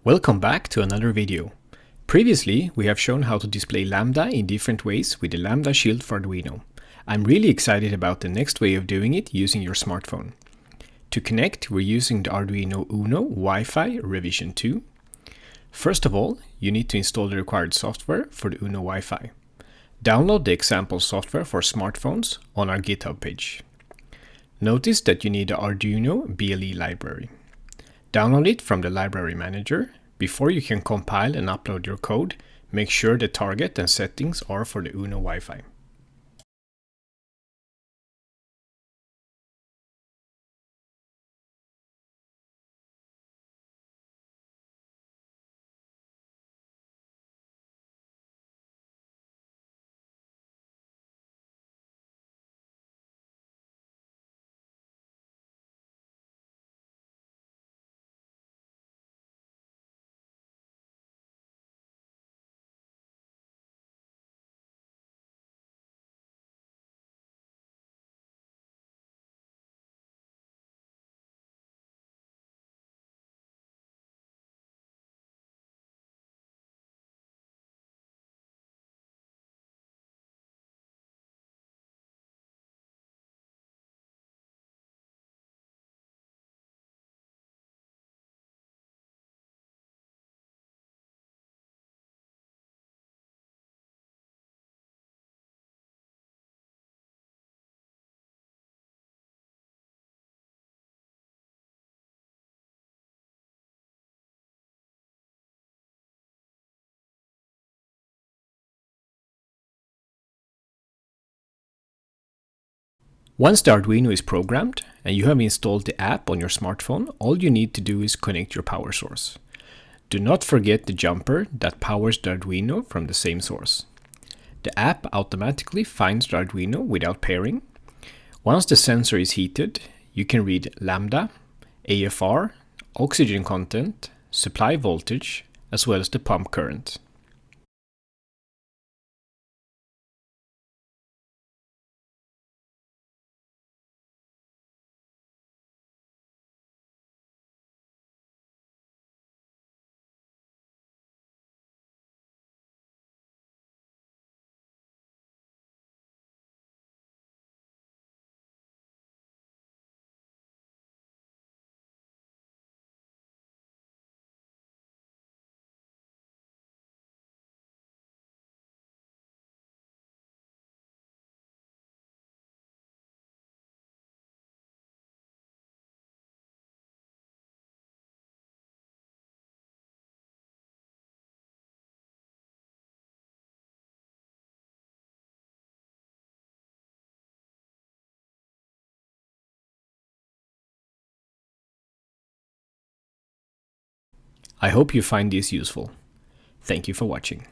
Welcome back to another video. Previously, we have shown how to display Lambda in different ways with the Lambda Shield for Arduino. I'm really excited about the next way of doing it using your smartphone. To connect, we're using the Arduino Uno WIFI Revision 2. First of all, you need to install the required software for the Uno Wi-Fi. Download the example software for smartphones on our GitHub page. Notice that you need the Arduino BLE library. Download it from the library manager. Before you can compile and upload your code, make sure the target and settings are for the Uno Wi-Fi. Once the Arduino is programmed and you have installed the app on your smartphone, all you need to do is connect your power source. Do not forget the jumper that powers the Arduino from the same source. The app automatically finds the Arduino without pairing. Once the sensor is heated, you can read Lambda, AFR, oxygen content, supply voltage, as well as the pump current. I hope you find this useful. Thank you for watching.